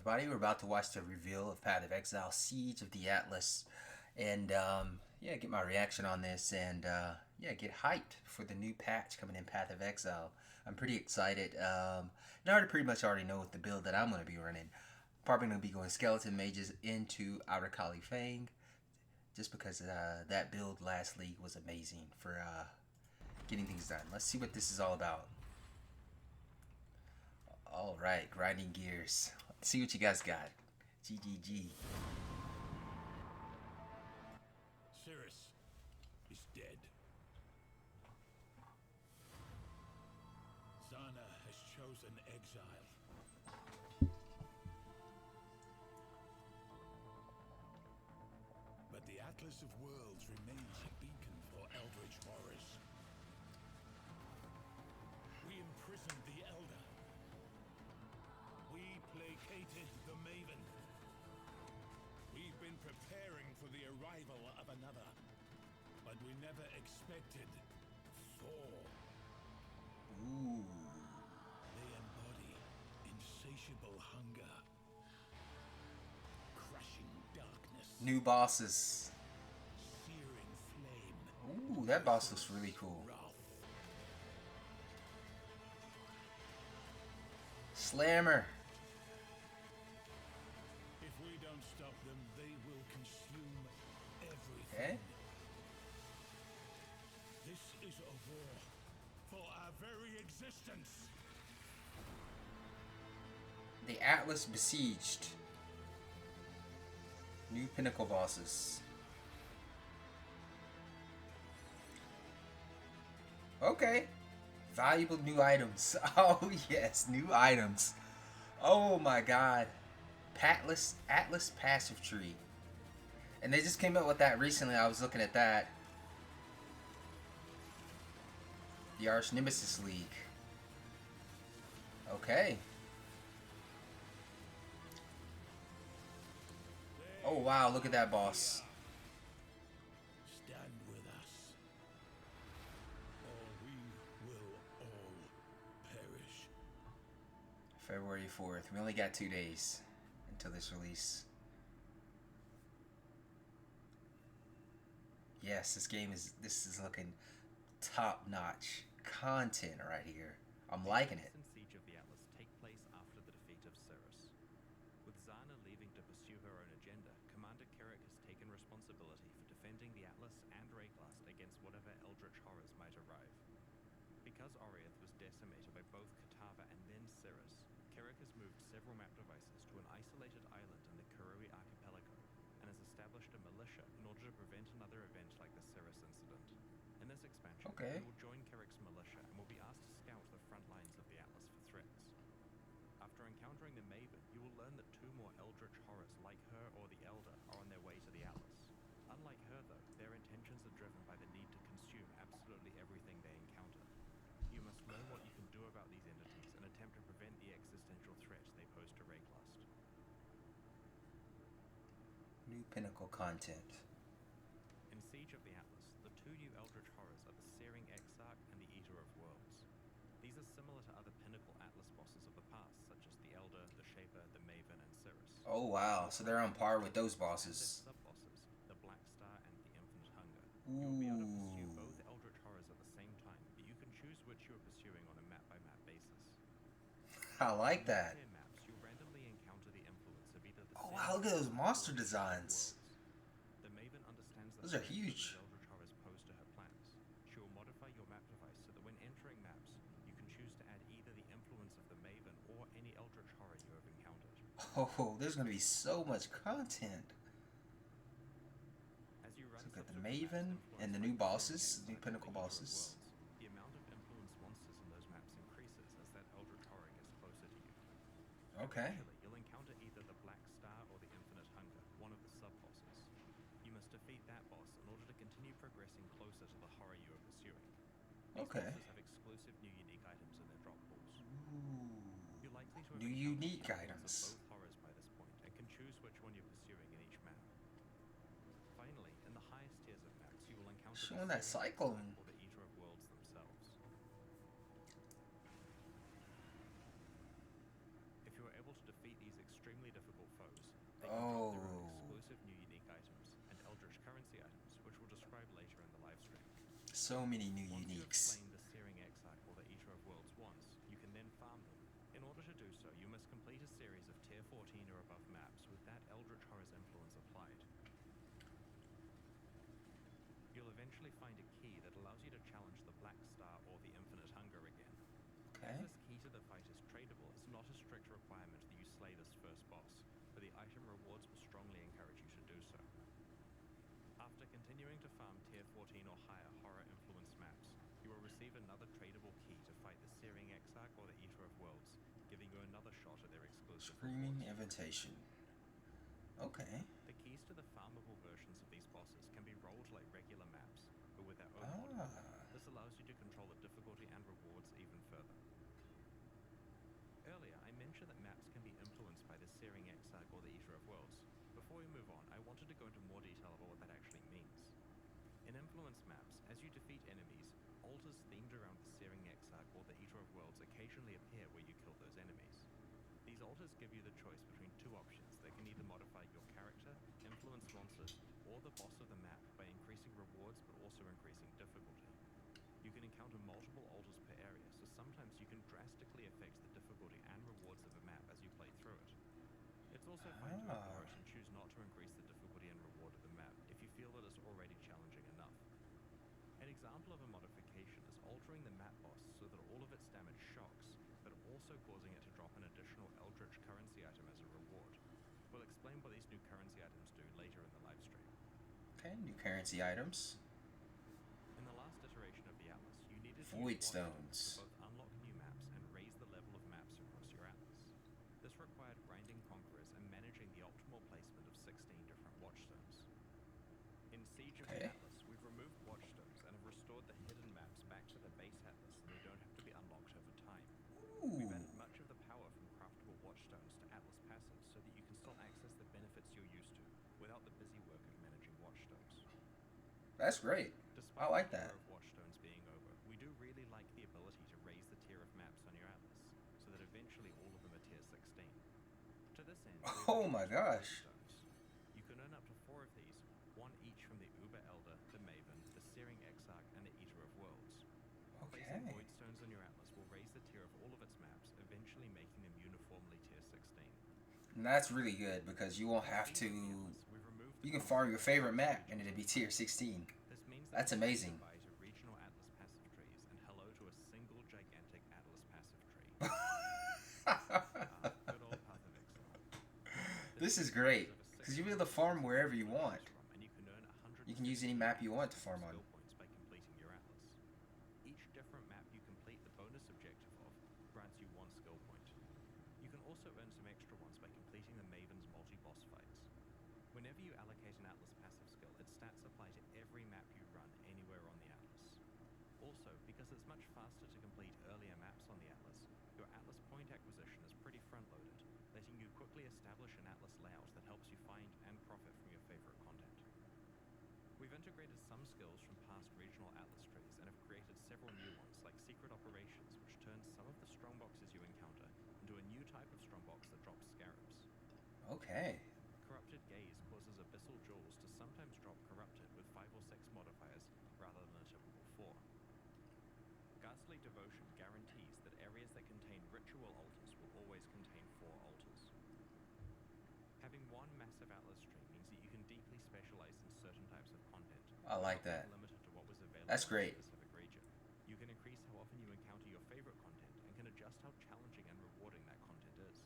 everybody. We're about to watch the reveal of Path of Exile, Siege of the Atlas, and yeah, get my reaction on this, and yeah, get hyped for the new patch coming in Path of Exile. I'm pretty excited. And I pretty much already know what the build that I'm going to be running. Probably going to be going Skeleton Mages into Outer Kali Fang, just because that build last league was amazing for getting things done. Let's see what this is all about. All right, grinding gears. Let's see what you guys got. GGG. Ceaseless is dead. Zana has chosen exile. But the Atlas of Worlds remains a beacon for eldritch horrors. We imprisoned the Elder. We placated the Maven. We've been preparing for the arrival of another, but we never expected four. Ooh. They embody insatiable hunger, crushing darkness, New bosses. searing flame. Ooh, that boss looks really cool. Wrath. Slammer. If we don't stop them, they will consume everything. Okay. This is a war for our very existence. The Atlas besieged. New pinnacle bosses. Okay. Valuable new items. Oh yes, new items. Oh my god. Atlas passive tree. And they just came out with that recently. I was looking at that. The Arch Nemesis League. Okay. Oh wow, look at that boss. Stand with us, or we will all perish. February 4th. We only got 2 days until this release. Yes, this is looking top-notch content right here. I'm liking it. The siege of the Atlas take place after the defeat of Ceaseless. With Zana leaving to pursue her own agenda, Commander Carrick has taken responsibility for defending the Atlas and Rayclast against whatever eldritch horrors might arrive. Because Oriath was decimated by both Katava and then Ceres, Carrick has moved several map devices to an isolated island in the Karui archipelago and has established a militia in order to prevent another event like the Ceres incident. In this expansion, Okay. you will join Carrick's militia and will be asked to scout the front lines of the Atlas for threats. After encountering the Maven, you will learn that two more eldritch horrors like her or the Elder are on their way to the Atlas. Unlike her though, their intentions are driven by the need to consume absolutely everything they encounter. You must learn what you can do about these entities and attempt to prevent the existential threat they pose to Rayclast. New pinnacle content. In Siege of the Atlas, the two new eldritch horrors are the Searing Exarch and the Eater of Worlds. These are similar to other pinnacle Atlas bosses of the past, such as the Elder, the Shaper, the Maven, and Ceres. Oh wow, so they're on par with those And their bosses. sub-bosses, the Black Star and the Infinite Hunger. You will be able to pursue Ooh. both eldritch horrors at the same time, but you can choose which you are pursuing on a map-by-map basis. I like In that. tier maps, you'll randomly encounter the influence of either the Oh Searing wow, look at those Exarch monster or the Eater of designs. Worlds. The Maven understands the Those are threat that huge. these eldritch horrors pose to her plans. She will modify your map device so that when entering maps, you can choose to add either the influence of the Maven or any eldritch horror you have encountered. Oh, there's gonna be so much content. As you run Look at the subsequent maps Maven and the influenced new by the bosses, Searing new Exarch or pinnacle the Eater of bosses. Worlds, the amount of influence monsters in those maps increases as that eldritch horror gets closer to you. Okay. Eventually, you'll encounter either the Black Star or the Infinite Hunger, one of the sub-bosses. You must defeat that boss in order to continue progressing closer to the horror you are pursuing. These Okay. bosses have exclusive new unique items in their drop pools. Ooh. You're likely to have New encountered unique the influence items. of both horrors by this point, and can choose which one you're pursuing in each map. Finally, in the highest tiers of maps, you will encounter Showing the that Searing cyclone. Exarch or the Eater of Worlds themselves. If you are able to defeat these extremely describe later in the live stream. So many new Once you have uniques. slain the Searing Exarch or the Eater of Worlds once, you can then farm them. In order to do so, you must complete a series of tier 14 or above maps with that Eldritch Horror's influence applied. You'll eventually find a key that allows you to challenge the Black Star or the Infinite Hunger again. Okay. As this key to the fight is tradable, it's not a strict requirement that you slay this first boss, but the item rewards will strongly encourage you to do so. After continuing to farm tier 14 or higher horror-influenced maps, you will receive another tradable key to fight the Searing Exarch or the Eater of Worlds, giving you another shot at their exclusive Screaming rewards. Invitation. Okay. The keys to the farmable versions of these bosses can be rolled like regular maps, but with their own mod. This allows you to control the difficulty and rewards even further. Earlier, I mentioned that maps can be influenced by the Searing Exarch or the Eater of Worlds. Before we move on, I wanted to go into more detail about what that actually means. In influence maps, as you defeat enemies, altars themed around the Searing Exarch or the Eater of Worlds occasionally appear where you kill those enemies. These altars give you the choice between two options. They can either modify your character, influence monsters, or the boss of the map by increasing rewards but also increasing difficulty. You can encounter multiple altars per area, so sometimes you can drastically affect the difficulty and rewards of a map as you play through it. It's also fine to ignore it and choose not to increase the difficulty and reward of the map if you feel that it's already challenging enough. An example of a modification is altering the map boss so that all of its damage shocks, but also causing it to drop an additional Eldritch currency item as a reward. We'll explain what these new currency items do later in the live stream. Okay, new currency items. In the last iteration of the Atlas, you needed to use Voidstones. to both unlock new maps and raise the level of maps across your Atlas. This required grinding conquerors and managing the optimal placement of 16 different watchstones. In Siege of the Okay. Atlas, we've removed watchstones and have restored the hidden maps back to the base Atlas so they don't have to be unlocked over time. We've Ooh. added much of the power from craftable watchstones to Atlas passives so that you can still access the benefits you're used to without the busy work of managing watchstones. That's great. Despite I like the that. era of watchstones being over, we do really like the ability to raise the tier of maps on your Atlas, so that eventually all of them are tier 16. To this end, we have Oh my introduced gosh. voidstones. You can earn up to 4 of these, one each from the Uber Elder, the Maven, the Searing Exarch, and the Eater of Worlds. Placing Okay. voidstones on your Atlas will raise the tier of all of its maps, eventually making them uniformly tier 16. And that's really good because you won't have to. We've removed You can farm your favorite map and it'll be tier 16. This means That's that we can say amazing. goodbye to regional Atlas passive trees and hello to a single gigantic Atlas passive tree. Good old Path of Exile. This is great because you'll be able to farm wherever you want. And you can earn 100 You can use any map you want to farm on. skill points by completing your Atlas. Each different map you complete the bonus objective of grants you 1 skill point. You can also earn some extra ones by completing the Maven's multi-boss fights. Whenever you allocate an Atlas passive skill, its stats apply to every map you run anywhere on the Atlas. Also, because it's much faster to complete earlier maps on the Atlas, your Atlas point acquisition is pretty front-loaded, letting you quickly establish an Atlas layout that helps you find and profit from your favorite content. We've integrated some skills from past regional Atlas trees and have created several new ones, like Secret Operations, which turns some of the strongboxes you encounter into a new type of strongbox that drops scarabs. Okay. Corrupted Gaze causes abyssal jewels to sometimes drop corrupted with 5 or 6 modifiers rather than a typical 4. Ghastly Devotion guarantees that areas that contain ritual altars will always contain 4 altars. Having one massive Atlas tree means that you can deeply specialize in certain types of content. I like without that. being limited to what was available That's in a great. specific region. You can increase how often you encounter your favorite content and can adjust how challenging and rewarding that content is.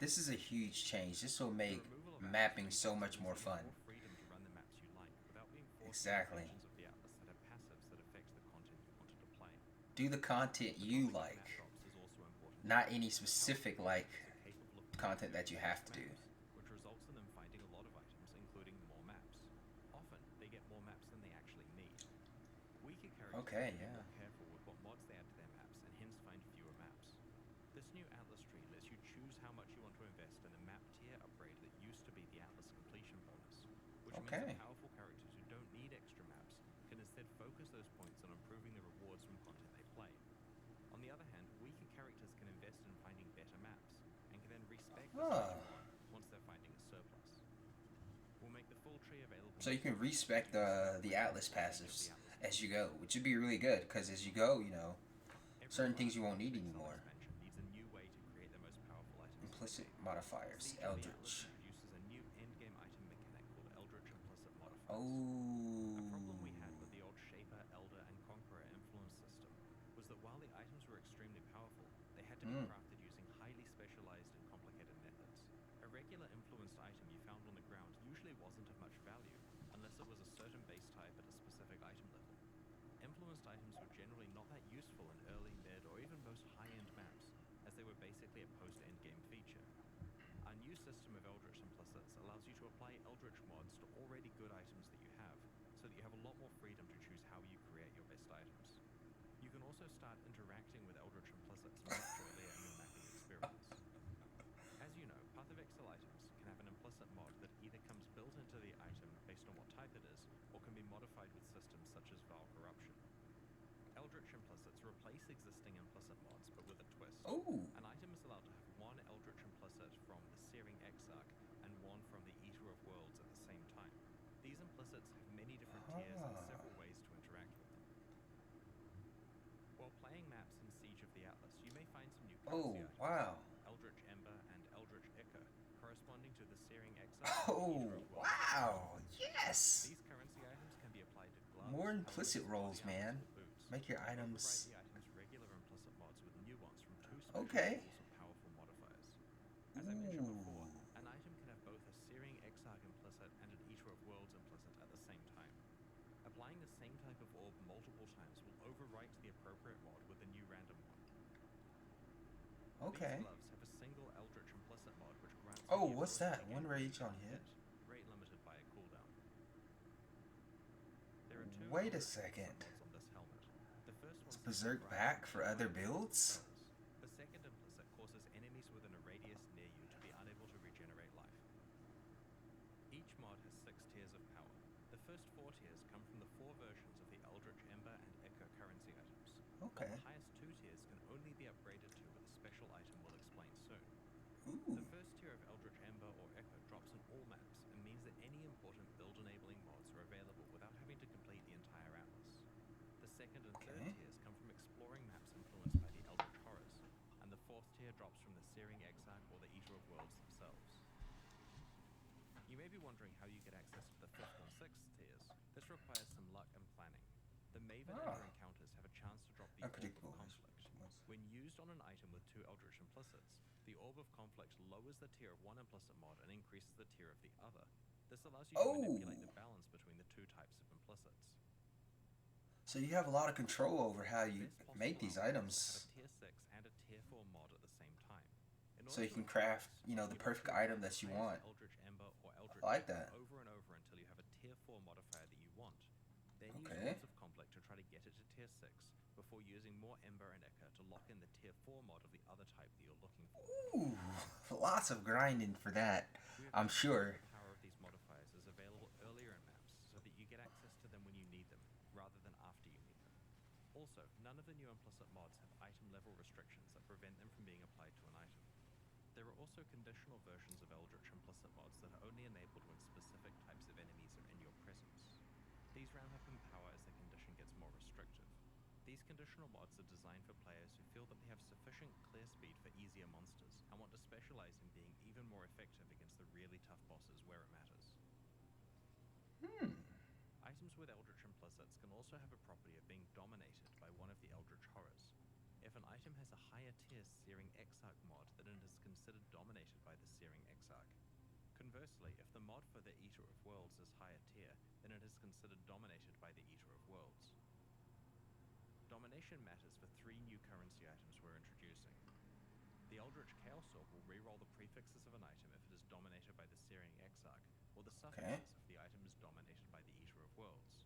This is a huge change. This will The make removal of mapping Atlas so trees much means more that you have fun. more freedom to run the maps you like without being forced Exactly. to sections of the Atlas that have passives that affect the content you wanted to play. Do the content The you topic of like, map drops is also important. not any Powerful specific characters are capable of content that you have to do. maps, which results in them finding a lot of items, including more maps. Often, they get more maps than they actually need. Weaker characters Okay, can be yeah. more careful with what mods they add to their maps, and hence find fewer maps. This new Atlas tree lets you choose how much you want to invest in the map tier upgrade that used to be the Atlas completion bonus, which means Okay. that powerful characters who don't need extra maps can instead focus those points on improving the rewards from content they play. On the other hand, weaker characters can invest in finding better maps, and can then respec the Ah. special one once they're finding a surplus. We'll make the full tree available. So you can respec the Atlas passives Atlas as you go, which would be really good because as you go, you know, Every certain mod things you for won't each need Exile anymore. expansion needs a new way to create the most powerful items in the Implicit game. modifiers, Siege of the Atlas Eldritch. introduces a new endgame item mechanic called Eldritch Implicit Modifiers. A problem we had Oh. with the old Shaper, Elder, and Conqueror influence system was that while the items were extremely powerful, they had to be Mm. crafted using highly specialized and complicated methods. A regular influenced item you found on the ground usually wasn't of much value, unless it was a certain base type at a specific item level. Influenced items were generally not that useful in early, mid, or even most high-end maps, as they were basically a post-endgame feature. Our new system of Eldritch Implicits allows you to apply Eldritch mods to already good items that you have, so that you have a lot more freedom to choose how you create your best items. You can also start interacting with Eldritch Implicits much earlier in your mapping experience. As you know, Path of Exile items can have an implicit mod that either comes built into the item based on what type it is, or can be modified with systems such as Vile Corruption. Eldritch Implicits replace existing implicit mods, but with a twist. Oh. An item is allowed to have one Eldritch Implicit from the Searing Exarch and one from the Eater of Worlds at the same time. These implicits have many different tiers and several ways to interact with them. While playing maps in Siege of the Atlas, you may find some new currency items. Wow. Eldritch Ember and Eldritch Ichor, corresponding to the Searing Exarch and the Oh, Eater of Worlds. wow. Yes. These currency items can be applied to gloves, More implicit helmets, rolls, body man. armors, or boots. Make your Overwrite items. the item's regular implicit mods with new ones from two special Okay. pools of powerful modifiers. As I mentioned before, an item can have both a Searing Exarch implicit and an Eater of Worlds implicit at the same time. Applying the same type of orb multiple times will overwrite the appropriate mod with a new random one. Okay. These gloves have a single Eldritch implicit mod which grants you Oh, the what's ability that? to One gain rage rage on hit? rate limited by a cooldown. There are two Wait a Eldritch second. implicit mods on this helmet. The first one Berserk back for other builds? The second implicit causes enemies within a radius near you to be unable to regenerate life. Each mod has 6 tiers of power. The first 4 tiers come from the 4 versions of the Eldritch Ember and Ichor currency items. Okay. While the highest 2 tiers can only be upgraded to with a special item we'll explain soon. Ooh. The first tier of Eldritch Ember or Ichor drops on all maps and means that any important build-enabling mods are available without having to complete the entire atlas. The second and third Okay. tiers come from exploring maps influenced by the Eldritch Horrors, and the fourth tier drops from the Searing Exarch or the Eater of Worlds themselves. You may be wondering how you get access to the 5th and 6th tiers. This requires some luck and planning. The Maven and her encounters have a chance to drop the Orb of Unpredictable. Conflict. When used on an item with 2 Eldritch Implicits, the Orb of Conflict lowers the tier of one implicit mod and increases the tier of the other. This allows you to manipulate the balance between the 2 types of implicits. So you have a lot of control over how you Best possible make these outcome is items. to have a tier 6 and a tier 4 mod at the same time. In So order you to can achieve craft, this, you know, the need perfect to item apply that you the want. highest Eldritch Ember or Eldritch I like Ichor that. over and over until you have a tier 4 modifier that you want. Then Okay. use Orbs of Conflict to try to get it to tier 6 before using more Ember and Ichor to lock in the tier 4 mod of the other type that you're looking for. Ooh, lots of grinding for that, We have I'm made sure. The power of these modifiers is available earlier in maps so that you get access to them when you need them, rather than after you need them. Also, none of the new implicit mods have item level restrictions that prevent them from being applied to an item. There are also conditional versions of Eldritch implicit mods that are only enabled when specific types of enemies are in your presence. These ramp up in power as the condition gets more restrictive. These conditional mods are designed for players who feel that they have sufficient clear speed for easier monsters and want to specialize in being even more effective against the really tough bosses where it matters. Items with Eldritch implicits can also have a property of being dominated by one of the Eldritch Horrors. If an item has a higher tier Searing Exarch mod, then it is considered dominated by the Searing Exarch. Conversely, if the mod for the Eater of Worlds is higher tier, then it is considered dominated by the Eater of Worlds. Domination matters for 3 new currency items we're introducing. The Eldritch Chaos Orb will reroll the prefixes of an item if it is dominated by the Searing Exarch, or the suffixes if the item is dominated by the Eater of Worlds.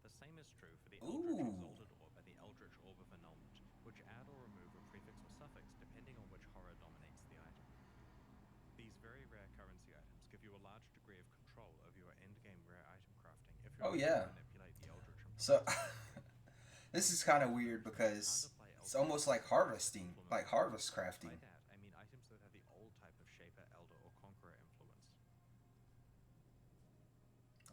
The same is true for the Eldritch Exalted Orb and the Eldritch Orb of Annulment, which add or remove a prefix or suffix depending on which horror dominates the item. These very rare currency items give you a large degree of control over your endgame rare item crafting if you're able to manipulate the Eldritch implicits. So this is kind of weird because it's almost like harvesting, like harvest crafting. By that, I mean items that have the old type of Shaper, Elder, or Conqueror influence.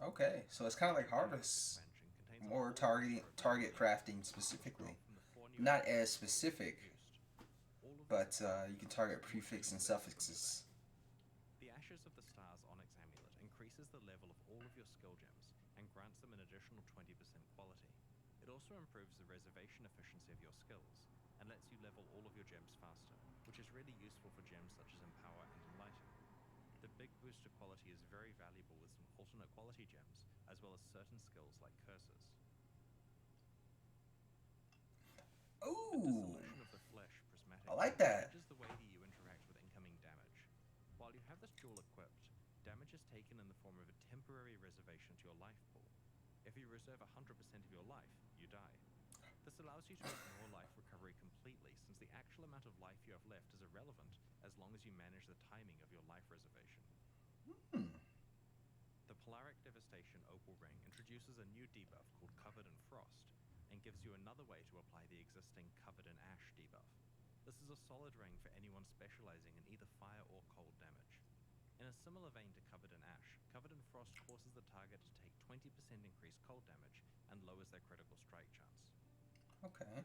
Okay, so it's kind of like Every basic Harvest, expansion contains a more full list of target remaining crafting items, which specifically. drop from the 4 new Not as abilities that were specific, introduced. All of these but abilities you can are target possible prefix and exclusively from today. suffixes. The Ashes of the Stars Onyx Amulet increases the level of all of your skill gems and grants them an additional 20% quality. It also improves the reservation efficiency of your skills and lets you level all of your gems faster, which is really useful for gems such as Empower and Enlighten. The big boost to quality is very valuable with some alternate quality gems, as well as certain skills like curses. The Ooh, Dissolution of the Flesh prismatic I like jewel that. changes the way that you interact with incoming damage. While you have this jewel equipped, damage is taken in the form of a temporary reservation to your life pool. If you reserve 100% of your life, you die. This allows you to ignore life recovery completely, since the actual amount of life you have left is irrelevant as long as you manage the timing of your life reservation. Hmm. The Polaric Devastation Opal Ring introduces a new debuff called Covered in Frost, and gives you another way to apply the existing Covered in Ash debuff. This is a solid ring for anyone specializing in either fire or cold damage. In a similar vein to Covered in Ash, Covered in Frost forces the target to take 20% increased cold damage and lowers their critical strike chance. Okay.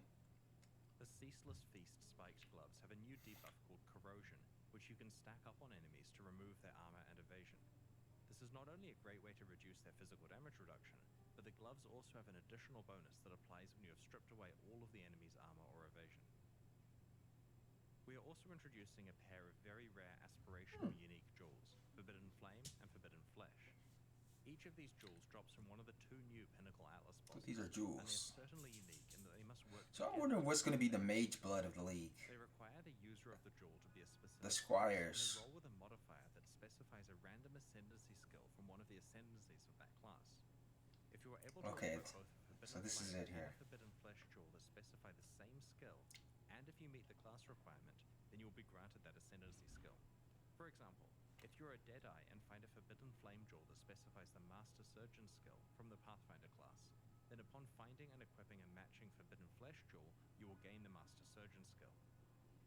The Ceaseless Feast Spiked Gloves have a new debuff called Corrosion, which you can stack up on enemies to remove their armor and evasion. This is not only a great way to reduce their physical damage reduction, but the gloves also have an additional bonus that applies when you have stripped away all of the enemy's armor or evasion. We are also introducing a pair of very rare aspirational unique jewels, Forbidden Flame and Forbidden Flesh. Each of these jewels drops from one of the 2 new Pinnacle Atlas So bosses, these are and they are jewels. certainly unique in that they must work So I'm together wondering to what's going to perform be the their mage function. blood of the league. They require the user of the jewel to be a The specific class, and they squires. roll with a modifier that specifies a random ascendancy skill from one of the ascendancies of that class. If you are able to Okay, equip both a so Forbidden this is Flame it and here. a Forbidden Flesh jewel that specify the same skill, and if you meet the class requirement, then you will be granted that ascendancy skill. For example, if you're a Deadeye and find a Forbidden Flame jewel that specifies the Master Surgeon skill from the Pathfinder class, then upon finding and equipping a matching Forbidden Flesh jewel, you will gain the Master Surgeon skill.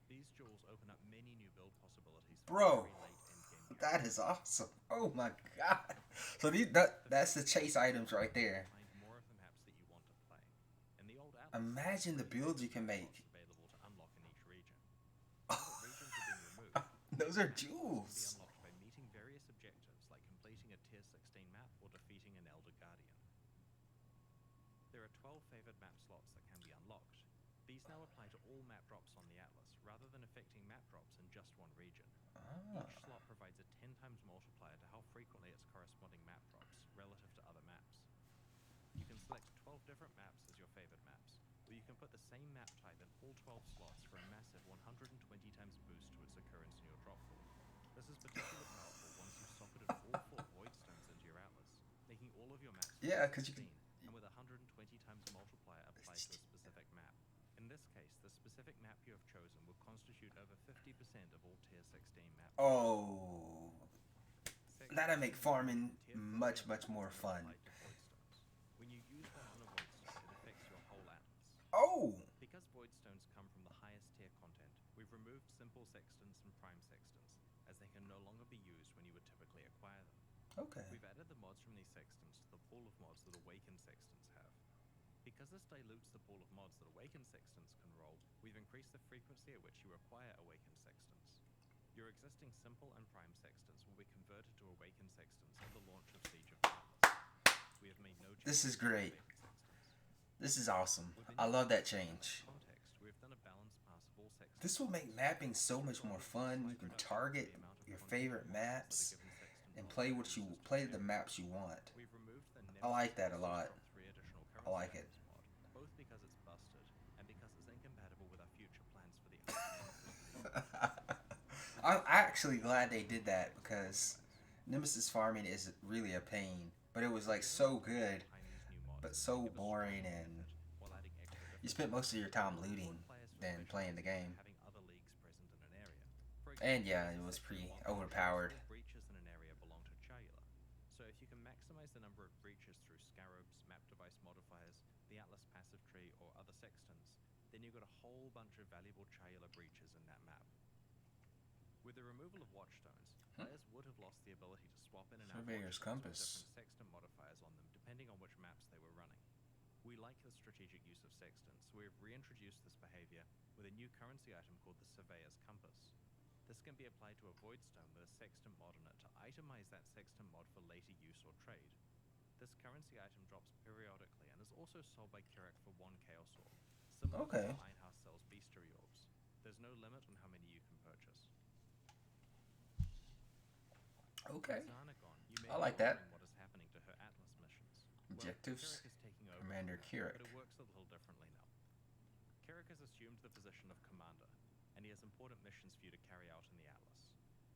These jewels open up many new build possibilities for Bro, very late endgame that characters. is awesome. Oh my god. So that's the chase items right there. Find more of the maps that you want to play. In the old Atlas, Imagine the three builds you basic can map slots make. available to unlock in each region. Now that regions are being removed, Those basic are map slots can be jewels. unlocked by meeting various objectives like completing a tier 16 map or defeating an Elder Guardian. There are 12 favored map slots that can be unlocked. These now apply to all map drops on the Atlas, rather than affecting map drops in just one region. Each slot provides a 10 times multiplier to how frequently its corresponding map drops, relative to other maps. You can select 12 different maps as your favored maps, or you can put the same map type in all 12 slots for a massive 120 times boost to its occurrence in your drop pool. This is particularly powerful once you've socketed all 4 voidstones into your Atlas, making all of your maps Yeah, tier because you 16, can. and with 120 times multiplier applied to a specific map. In this case, the specific map you have chosen will constitute over 50% of all tier 16 map drops. Oh, that'll Sextants make are included farming in tier 14 much drops more and are fun. applied to voidstones. When you use one on a voidstone, it affects your whole Atlas. Oh, Because voidstones come from the highest tier content, we've removed simple sextants and prime sextants, as they can no longer be used when you would typically acquire them. okay. We've added the mods from these sextants to the pool of mods that Awakened Sextants have. Because this dilutes the pool of mods that Awakened Sextants can roll, we've increased the frequency at which you acquire Awakened Sextants. Your existing simple and prime sextants will be converted to Awakened Sextants at the launch of Siege of the Atlas. We have made no This changes is to great. Awakened Sextants. This is awesome. With the I new love that sextant map change. context, we have done a balanced pass of all sextant This will make slots. mapping so This much more resulted in a fun. You slight can reduction target to the amount of your content favorite mods that a maps given sextant and will play allow what you users to play the share. maps you want. We've removed the I like that a lot. Drop 3 additional I like currency it. items mod, both because it's busted and because it's incompatible with our future plans for the Nemesis Legion. I'm actually glad they did that because Nemesis farming is really a pain. But it was like so good, but so boring, and you spent most of your time looting than playing the game. And yeah, it was pretty overpowered. Breaches in an area belong to Ceaseless. So if you can maximize the number of breaches through scarabs, map device modifiers, the Atlas passive tree, or other sextants, then you've got a whole bunch of valuable Ceaseless breaches in that map. With the removal of watchstones, players would have lost the ability to swap in and out Surveyor's watchstones with compass. different sextant modifiers We like the strategic use of sextants, so we've reintroduced this behavior with a new currency item called the Surveyor's Compass. This can be applied to a voidstone with a sextant mod on it to itemize that sextant mod for later use or trade. This currency item drops periodically and is also sold by Kirak for 1 Chaos Orb, similar to Okay. how Einhaus sells Bestiary Orbs. There's no limit on how many you can purchase. Okay. With Zana gone, you may I be like that. wondering what is happening to her Atlas missions. Objectives. Well, Kirak is taking over, Commander Kirak. but it works a little differently now. Kirak has assumed the position of commander, and he has important missions for you to carry out in the Atlas.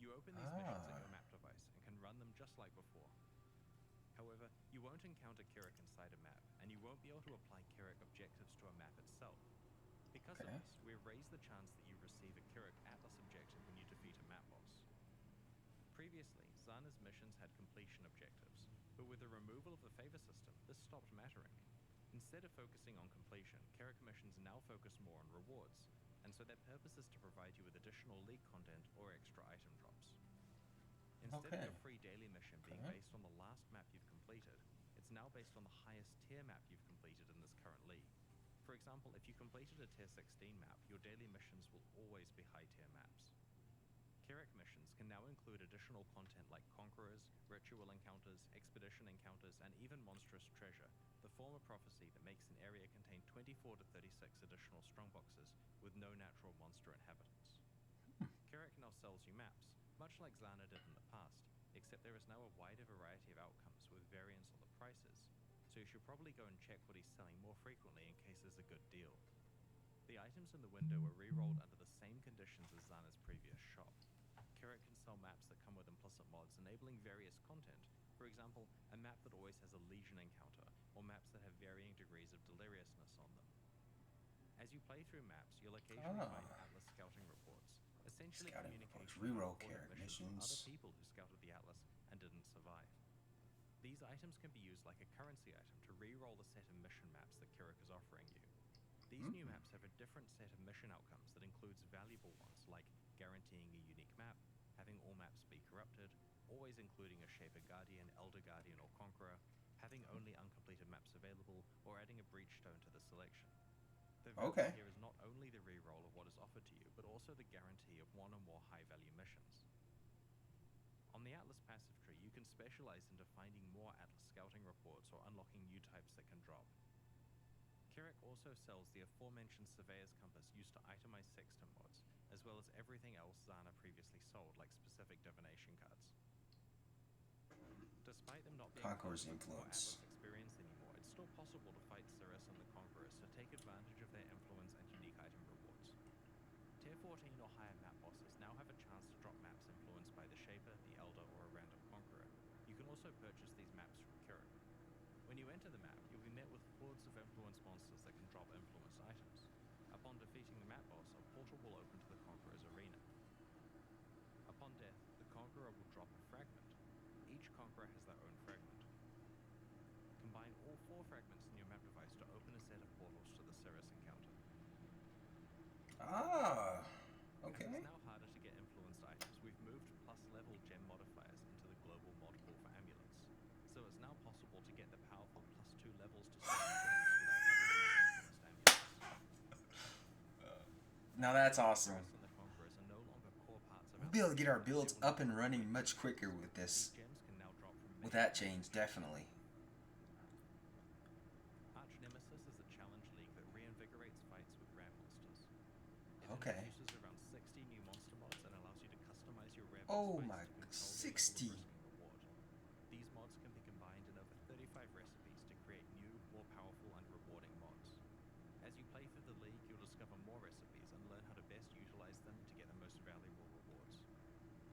You open these missions at your map device and can run them just like before. However, you won't encounter Kirak inside a map, and you won't be able to apply Kirak objectives to a map itself. Because of Okay. this, we've raised the chance that you receive a Kirak Atlas objective when you defeat a map boss. Previously, Zana's missions had completion objectives, but with the removal of the favor system, this stopped mattering. Instead of focusing on completion, Kirak missions now focus more on rewards, and so their purpose is to provide you with additional league content or extra item drops. Instead Okay. of your free daily mission being Okay. based on the last map you've completed, it's now based on the highest tier map you've completed in this current league. For example, if you completed a tier 16 map, your daily missions will always be high tier maps. Kirak missions can now include additional content like Conquerors, Ritual Encounters, Expedition Encounters, and even Monstrous Treasure, the former prophecy that makes an area contain 24 to 36 additional strongboxes with no natural monster inhabitants. Kirak now sells you maps, much like Zana did in the past, except there is now a wider variety of outcomes with variance on the prices, so you should probably go and check what he's selling more frequently in case there's a good deal. The items in the window are re-rolled under the same conditions as Zana's previous shop. Kirak can sell maps that come with implicit mods enabling various content, for example, a map that always has a Legion encounter, or maps that have varying degrees of deliriousness on them. As you play through maps, you'll occasionally find Atlas scouting reports, essentially Scouting communication reports, reroll about important Kirak missions from other missions. people who scouted the Atlas and didn't survive. These items can be used like a currency item to re-roll the set of mission maps that Kirak is offering you. These new maps have a different set of mission outcomes that includes valuable ones like guaranteeing a unique map, having all maps be corrupted, always including a Shaper Guardian, Elder Guardian, or Conqueror, having only uncompleted maps available, or adding a Breach Stone to the selection. The value Okay. here is not only the re-roll of what is offered to you, but also the guarantee of one or more high-value missions. On the Atlas passive tree, you can specialize into finding more Atlas scouting reports or unlocking new types that can drop. Kirak also sells the aforementioned Surveyor's Compass used to itemize sextant mods, as well as everything else Zana previously sold, like specific divination cards. Despite them not being Conqueror's relevant for influence. Atlas experience anymore, it's still possible to fight Ceaseless and the Conquerors to take advantage of their influence and unique item rewards. Tier 14 or higher map bosses now have a chance to drop maps influenced by the Shaper, the Elder, or a random Conqueror. You can also purchase these maps from Kirak. When you enter the map, you'll be met with hordes of influence monsters that can drop influenced items. Upon defeating the map boss, a portal will open to the Conqueror's arena. Upon death, the Conqueror will drop a fragment. Each Conqueror has their own fragment. Combine all 4 fragments in your map device to open a set of portals to the Ceaseless encounter. Okay. It's now harder to get influenced items. We've moved plus level gem modifiers into the global mod pool for amulets. So it's now possible to get the powerful plus 2 levels to certain gems without having to use influenced amulets. Now that's awesome. Ceaseless and the Conquerors are no longer core parts of We'll be able to get our Atlas, but builds they will up and now running be much quicker with this. These gems can now drop from With many that different change, definitely. Arch Nemesis is a challenge league that reinvigorates fights with rare monsters. It Okay. introduces around 60 new monster mods and allows you to customize your rare Oh boss my, fights to 60. control the level of risk and reward. These mods can be combined in over 35 recipes to create new, more powerful and rewarding mods. As you play through the league, you'll discover more recipes and learn how to best utilize them to get the most valuable rewards.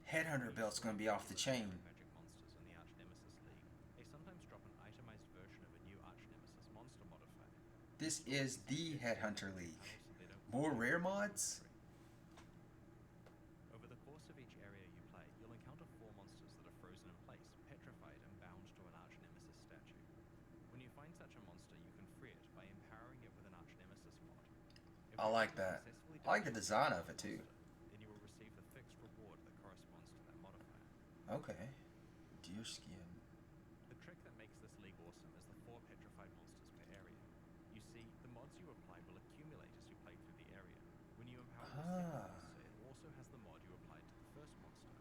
Headhunter belt's gonna be off the chain. Magic monsters in the Arch Nemesis League. They sometimes drop an itemized version of a new Arch Nemesis monster modifier. This is the Headhunter League. So they don't More confuse rare with the mods? Over the course of each area you play, you'll encounter 4 monsters that are frozen in place, petrified and bound to an Arch Nemesis statue. When you find such a monster, you can free it by empowering it with an Arch Nemesis mod. If I you like can that. successfully I like the defeat design the of it too. monster, then you will receive the fixed reward that corresponds to that modifier. Okay. Deerskin. The trick that makes this league awesome is the 4 petrified monsters per area. see, the mods you apply will accumulate as you play through the area. When you empower your second Ah. monster, it also has the mod you applied to the first monster.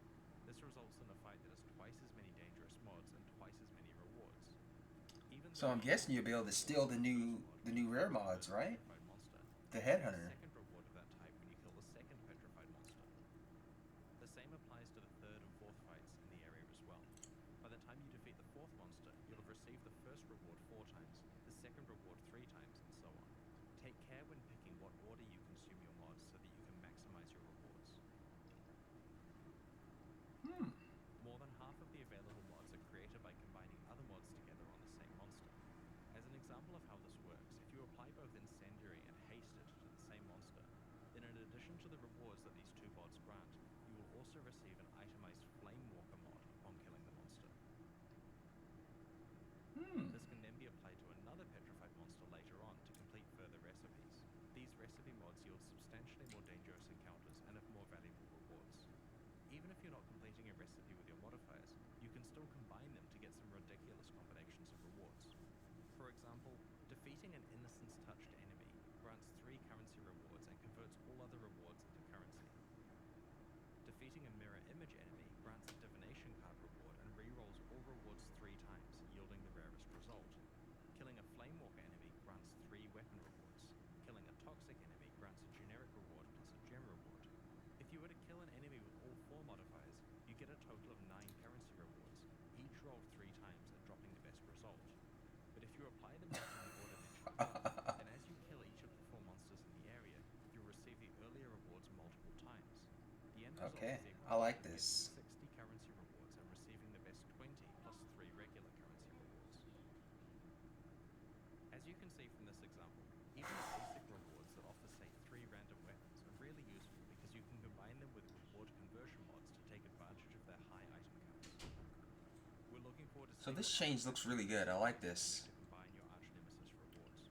This results in a fight that has twice as many dangerous mods and twice as many rewards. Even So though I'm guessing you'll be able to steal the new rare mods, right? petrified monster, The you get a headhunter. second reward of that type when you kill the second petrified monster. The same applies to the third and fourth fights in the area as well. By the time you defeat the fourth monster, you'll have received the first reward 4 times, the second reward 3 times, and so on. Take care when picking what order you consume your mods so that you can maximize your rewards. More than half of the available mods are created by combining other mods together on the same monster. As an example of how this works, if you apply both Incendiary and Hasted to the same monster, then in addition to the rewards that these 2 mods grant, you will also receive an itemized Flamewalker mod upon killing the monster. This can then be applied to another petrified monster later on to complete further recipes. These recipe mods yield substantially more dangerous encounters and have more valuable rewards. Even if you're not completing a recipe with your modifiers, you can still combine them to get some ridiculous combinations of rewards. For example, defeating an Innocence-touched enemy grants 3 currency rewards and converts all other rewards into currency. Defeating a mirror image enemy grants a divination card reward and rerolls all rewards 3 times, yielding the rarest result. Killing a Flamewalker enemy grants 3 weapon rewards. Killing a toxic enemy grants a generic reward plus a gem reward. If you were to kill an enemy with all 4 modifiers, you get a total of 9 currency rewards, each rolled 3 times and dropping the best result. But if you apply them in the order mentioned above, then as you kill each of the 4 monsters in the area, you'll receive the earlier rewards multiple times. The end result Okay, is I like getting this. 60 currency rewards and receiving the best 20 plus 3 regular currency rewards. As you can see from this example, even the basic rewards that offer say 3 random weapons are really useful because you can combine them with reward conversion mods to take advantage of their high item counts. We're looking forward to So seeing this what change looks really good. I like this. to combine your arch nemesis rewards.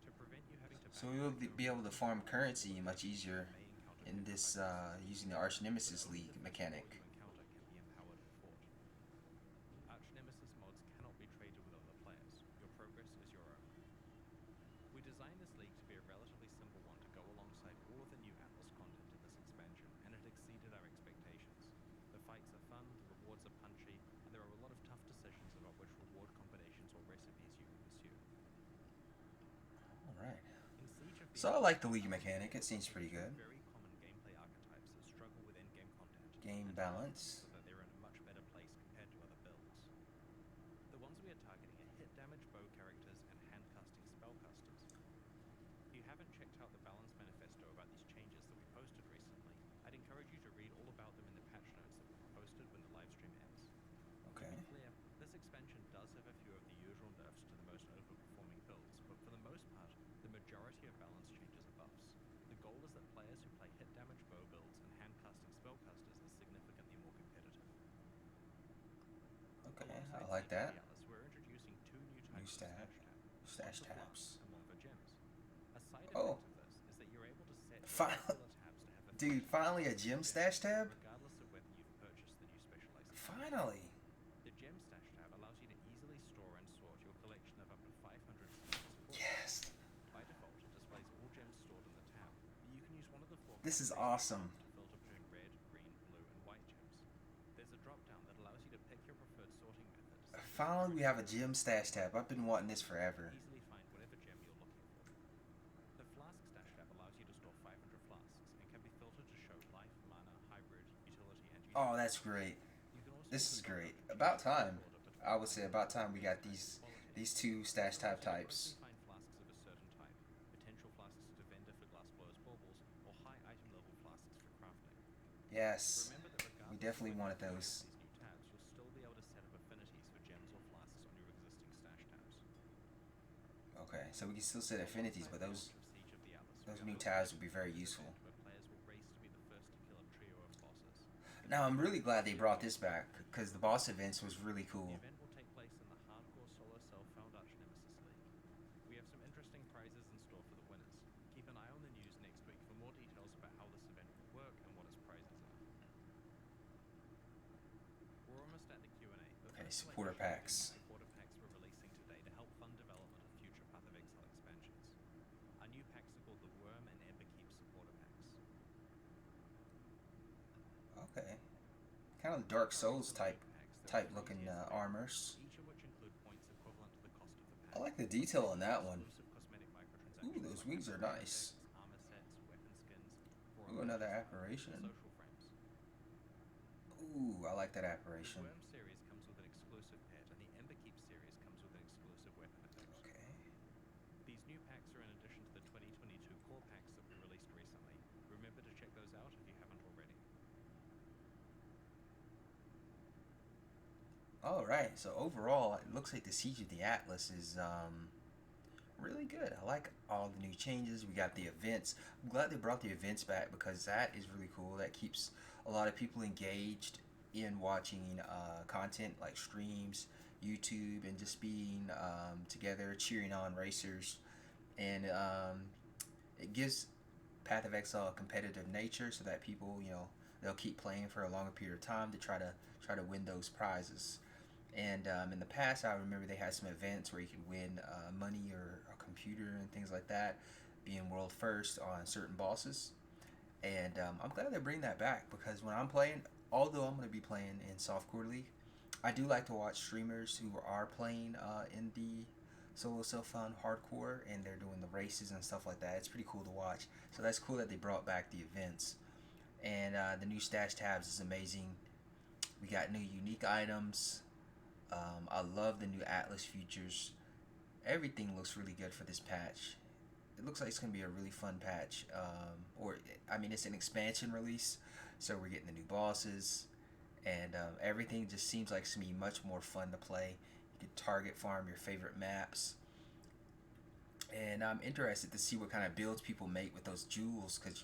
To prevent you having to So we'll be able to farm currency much easier may encounter in this petrified using the Arch Nemesis Only League the first mechanic. four you encounter can be empowered or fought. Arch Nemesis mods cannot be traded with other players. Your progress is your own. We designed this league to be a relatively simple one to go alongside all of the new Atlas content in this expansion, and it exceeded our expectations. The fights are fun, the rewards are punchy, and there are a lot of tough decisions about which reward combinations or recipes you can pursue. Alright. In Siege of the So I Atlas, like the League mechanic. It seems pretty good. very common gameplay archetypes that struggle with endgame content. Game and balance. so that they're in a much better place compared to other builds. The ones we are targeting are hit damage bow characters and handcasting spellcasters. If you haven't checked out the balance manifesto about these changes that we posted recently, I'd encourage you to read all about them in the patch notes that will be posted when the livestream ends. Okay. To be clear, this expansion does have a few of the usual nerfs to the most overperforming builds, but for the most part, the majority of balance changes are buffs. The goal is that players who play hit damage bow builds and handcasting spellcasters are significantly more competitive. Okay, Alongside I like Siege of that. the Atlas, we're introducing 2 new New types of stat. stash Stash tab. One for tabs. flasks and one for gems. A side Oh. effect of this is that you're able to set your Fin- regular tabs to have a Dude, finally a gem stash tab? regardless of whether you've purchased the new specialized tab. Finally. The gem stash tab allows you to easily store and sort your collection of up to 500 secrets. Yes. By default, it displays all gems stored in the tab, but you can use one of the 4 This is categories awesome. to filter between red, green, blue, and white gems. There's a drop down that allows you to pick your preferred sorting method. Finally, we have a gem stash tab. I've been wanting this forever. Easily find whatever gem you're looking for. The flask stash tab allows you to store 500 flasks and can be filtered to show life, mana, hybrid, utility, and utility. Oh, that's great. You can also This is combine great. them to About choose time. order between I would say about time we got these quality. 2 stash tab You can types. mostly find flasks of a certain type, potential flasks to vendor for glassblowers baubles, or high item level flasks for crafting. Yes. Remember that regardless We definitely of whether wanted you those. purchase these new tabs, you'll still be able to set up affinities for gems or flasks on your existing stash tabs. Okay, so we can still set affinities, but Alongside those the launch of Siege of the Atlas, those we new are tabs hosting would be a very event useful. where players will race to be the first to kill a trio of bosses. Now I'm really glad they brought this back because the boss events was really The cool. event will take place in the hardcore solo self-found Arch Nemesis League. We have some interesting prizes in store for the winners. Keep an eye on the news next week for more details about how this event will work and what its prizes are. We're almost at the Q&A. but Okay, first I'd like to supporter show you the packs. new supporter packs we're releasing today to help fund development of future Path of Exile expansions. kind of Dark Souls Some new packs that type were looking released yesterday, armors. each of which include points equivalent to the cost of the I pack. like the detail on that one. Exclusive cosmetic Ooh, microtransactions those like wings are weapon nice. artifacts, armor sets, weapon skins, for Ooh, another emojis art, and apparition. social frames. Ooh, I like that The apparition. Worm series comes with an exclusive pet, and the Emberkeep series comes with an exclusive weapon effect. Okay. These new packs are in addition to the 2022 core packs that we released recently. Remember to check those out if you haven't already. All right. So overall, it looks like the Siege of the Atlas is really good. I like all the new changes. We got the events. I'm glad they brought the events back because that is really cool. That keeps a lot of people engaged in watching content like streams, YouTube, and just being together, cheering on racers. And it gives Path of Exile a competitive nature so that people, they'll keep playing for a longer period of time to try to win those prizes. And in the past, I remember they had some events where you could win money or a computer and things like that, being world first on certain bosses. And I'm glad they bring that back because when I'm playing, although I'm going to be playing in softcore league, I do like to watch streamers who are playing in the solo self-found hardcore and they're doing the races and stuff like that. It's pretty cool to watch. So that's cool that they brought back the events. And the new stash tabs is amazing. We got new unique items. I love the new Atlas features. Everything looks really good for this patch. It looks like it's going to be a really fun patch. I mean, it's an expansion release, so we're getting the new bosses, and everything just seems like it's going to be much more fun to play. You can target farm your favorite maps, and I'm interested to see what kind of builds people make with those jewels because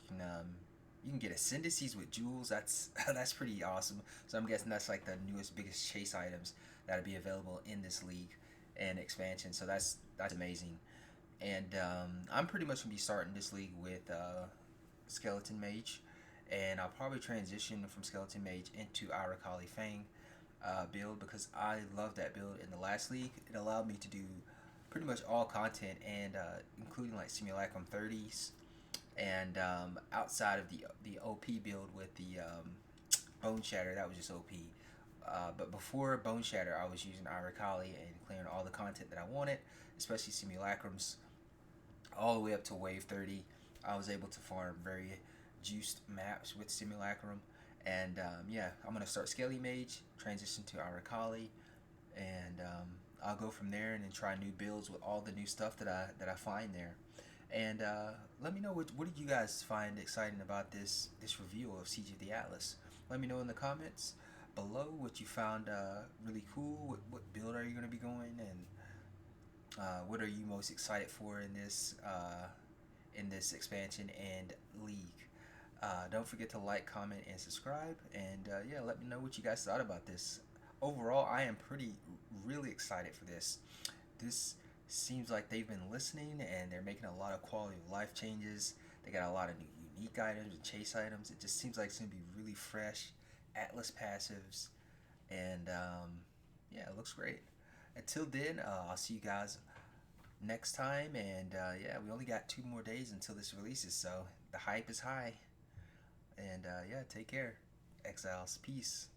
you can get ascendancies with jewels. That's that's pretty awesome. So I'm guessing that's like the newest, biggest chase items that'll be available in this league and expansion. So that's amazing. And I'm pretty much gonna be starting this league with Skeleton Mage, and I'll probably transition from Skeleton Mage into Arakali Fang build because I love that build in the last league. It allowed me to do pretty much all content and including like Simulacrum 30s and outside of the OP build with the Bone Shatter, that was just OP. But before Bone Shatter, I was using Arakali and clearing all the content that I wanted, especially Simulacrums, all the way up to Wave 30. I was able to farm very juiced maps with Simulacrum. And yeah, I'm going to start Skelly Mage, transition to Arakali, and I'll go from there and then try new builds with all the new stuff that I find there. And let me know what did you guys find exciting about this review of Siege of the Atlas. Let me know in the comments below what you found really cool. What build are you going to be going, and what are you most excited for in this expansion and league? Don't forget to like, comment, and subscribe. And yeah, let me know what you guys thought about this. Overall, I am really excited for this. This seems like they've been listening and they're making a lot of quality of life changes. They got a lot of new unique items and chase items. It just seems like it's gonna be really fresh Atlas passives, and yeah, it looks great. Until then, I'll see you guys next time. And yeah, we only got 2 more days until this releases, so the hype is high. And yeah, take care, Exiles. Peace.